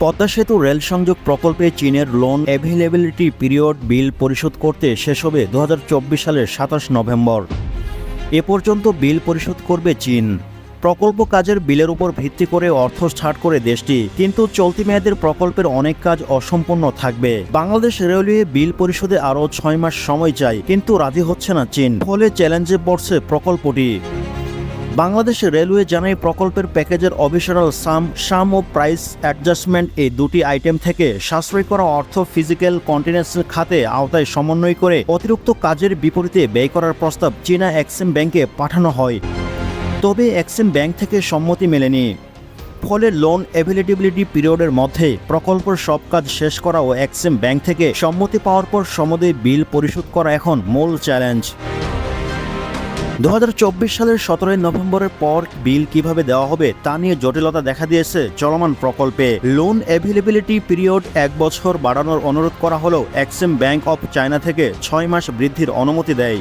পদ্মা সেতু রেল সংযোগ প্রকল্পে চীনের লোন অ্যাভেলেবিলিটি পিরিয়ড বিল পরিশোধ করতে শেষ হবে 2024 সালের 27 নভেম্বর। এ পর্যন্ত বিল পরিশোধ করবে চীন। প্রকল্প কাজের বিলের উপর ভিত্তি করে অর্থ ছাড় করে দেশটি, কিন্তু চলতি মেয়াদের প্রকল্পের অনেক কাজ অসম্পূর্ণ থাকবে। বাংলাদেশ রেলওয়ে বিল পরিশোধে আরও 6 মাস সময় চায়, কিন্তু রাজি হচ্ছে না চীন, ফলে চ্যালেঞ্জে পড়ছে প্রকল্পটি। বাংলাদেশ রেলওয়ে জানায় প্রকল্পের প্যাকেজের অফিসিয়াল সাম ও প্রাইস অ্যাডজাস্টমেন্ট এই দুটি আইটেম থেকে সাশ্রয় করা অর্থ ফিজিক্যাল কন্টিনেন্স খাতে আওতায় সমন্বয় করে অতিরিক্ত কাজের বিপরীতে ব্যয় করার প্রস্তাব চীনা এক্সিম ব্যাংকে পাঠানো হয়। তবে এক্সিম ব্যাংক থেকে সম্মতি মেলেনি। ফলে লোন অ্যাভেলেবিলিটি পিরিয়ডের মধ্যে প্রকল্পের সব কাজ শেষ করা ও এক্সিম ব্যাংক থেকে সম্মতি পাওয়ার পর সমদে বিল পরিশোধ করা এখন মূল চ্যালেঞ্জ। 2024 সালের 17 নভেম্বরের পর বিল কিভাবে দেওয়া হবে তা নিয়ে জটিলতা দেখা দিয়েছে চলমান প্রকল্পে। লোন অ্যাভেলেবিলিটি পিরিয়ড 1 বছর বাড়ানোর অনুরোধ করা হলেও এক্সিম ব্যাংক অফ চায়না থেকে 6 মাস বৃদ্ধির অনুমতি দেয়।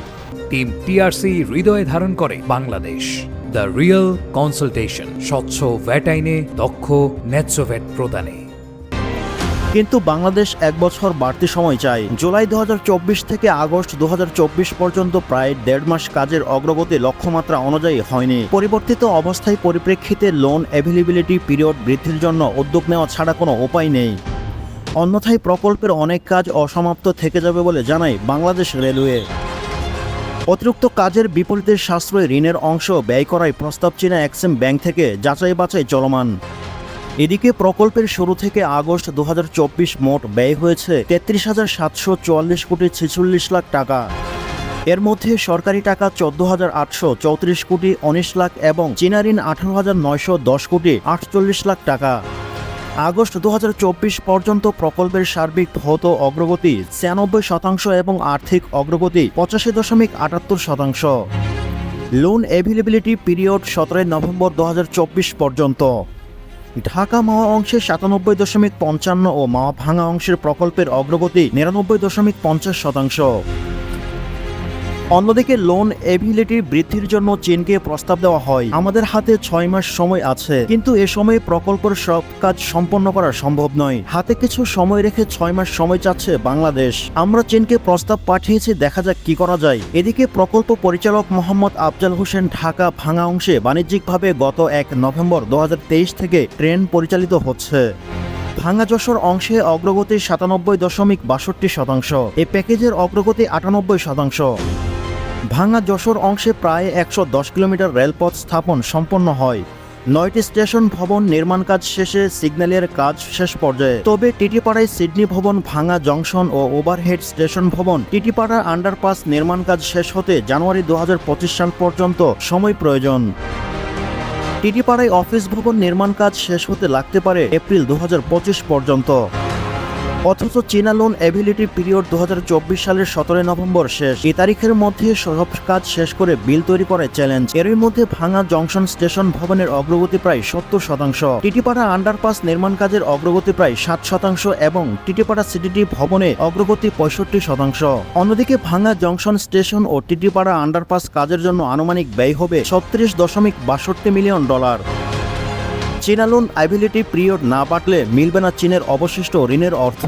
টিম টিআরসি হৃদয়ে ধারণ করে বাংলাদেশ। দ্য রিয়েল কনসালটেশন, স্বচ্ছ ভ্যাট আইনে দক্ষ ন্যায্য ভ্যাট প্রদানে। কিন্তু বাংলাদেশ 1 বছর বাড়তি সময় চায়। জুলাই 2024 থেকে আগস্ট 2024 পর্যন্ত প্রায় 1.5 মাস কাজের অগ্রগতি লক্ষ্যমাত্রা অনুযায়ী হয়নি। পরিবর্তিত অবস্থায় পরিপ্রেক্ষিতে লোন অ্যাভেলেবিলিটি পিরিয়ড বৃদ্ধির জন্য উদ্যোগ নেওয়া ছাড়া কোনো উপায় নেই। অন্যথায় প্রকল্পের অনেক কাজ অসমাপ্ত থেকে যাবে বলে জানায় বাংলাদেশ রেলওয়ে। অতিরিক্ত কাজের বিপরীতে সাশ্রয়ী ঋণের অংশ ব্যয় করায় প্রস্তাব চীনা এক্সিম ব্যাংক থেকে যাচাই বাছাই চলমান। এদিকে প্রকল্পের শুরু থেকে আগস্ট 2024 মোট ব্যয় হয়েছে 33,744 কোটি 46 লাখ টাকা। এর মধ্যে সরকারি টাকা 14,834 কোটি 19 লাখ এবং চীনা ঋণ 18,910 কোটি 48 লাখ টাকা। আগস্ট 2024 পর্যন্ত প্রকল্পের সার্বিক ভৌত অগ্রগতি 96% এবং আর্থিক অগ্রগতি 85.78%। লোন অ্যাভেলেবিলিটি পিরিয়ড 17 নভেম্বর 2024 পর্যন্ত। ঢাকা মাওয়া অংশে 97.55 ও মাওয়া ভাঙা অংশের প্রকল্পের অগ্রগতি 99.50%। অন্যদিকে লোন অ্যাভেলেবিলিটি বৃদ্ধির জন্য চীনকে প্রস্তাব দেওয়া হয়। আমাদের হাতে 6 মাস সময় আছে, কিন্তু এ সময়ে প্রকল্পের সব কাজ সম্পন্ন করা সম্ভব নয়। হাতে কিছু সময় রেখে 6 মাস সময় চাচ্ছে বাংলাদেশ। আমরা চীনকে প্রস্তাব পাঠিয়েছি, দেখা যাক কি করা যায়। এদিকে প্রকল্প পরিচালক মোহাম্মদ আফজাল হোসেন ঢাকা ভাঙা অংশে বাণিজ্যিকভাবে গত 1 নভেম্বর 2023 থেকে ট্রেন পরিচালিত হচ্ছে। ভাঙা যশোর অংশে অগ্রগতি 97.62%। এই প্যাকেজের অগ্রগতি 98%। ভাঙা যশোর অংশে প্রায় 110 কিলোমিটার রেলপথ স্থাপন সম্পন্ন হয়। 9টি স্টেশন ভবন নির্মাণ কাজ শেষে সিগন্যালের কাজ শেষ পর্যায়ে। তবে টিটিপাড়ায় সিডনি ভবন, ভাঙা জংশন ও ওভারহেড স্টেশন ভবন, টিটিপাড়া আন্ডারপাস নির্মাণ কাজ শেষ হতে জানুয়ারি 2025 সাল পর্যন্ত সময় প্রয়োজন। টিটিপাড়ায় অফিস ভবন নির্মাণ কাজ শেষ হতে লাগতে পারে এপ্রিল 2025 পর্যন্ত। অথচ চীনা লোন অ্যাভেলেবিলিটি পিরিয়ড 2024 সালের 17 নভেম্বর শেষ। এই তারিখের মধ্যে সব কাজ শেষ করে বিল তৈরি করে চ্যালেঞ্জ। এরই মধ্যে ভাঙা জংশন স্টেশন ভবনের অগ্রগতি প্রায় 70%, টিটিপাড়া আন্ডারপাস নির্মাণ কাজের অগ্রগতি প্রায় 7% এবং টিটিপাড়া সিটিটি ভবনে অগ্রগতি 65%। অন্যদিকে ভাঙা জংশন স্টেশন ও টিটিপাড়া আন্ডারপাস কাজের জন্য আনুমানিক ব্যয় হবে $36.62 মিলিয়ন। চীনা লোন অ্যাভেলেবিলিটি পিরিয়ড না বাড়লে মিলবে না চীনের অবশিষ্ট ঋণের অর্থ।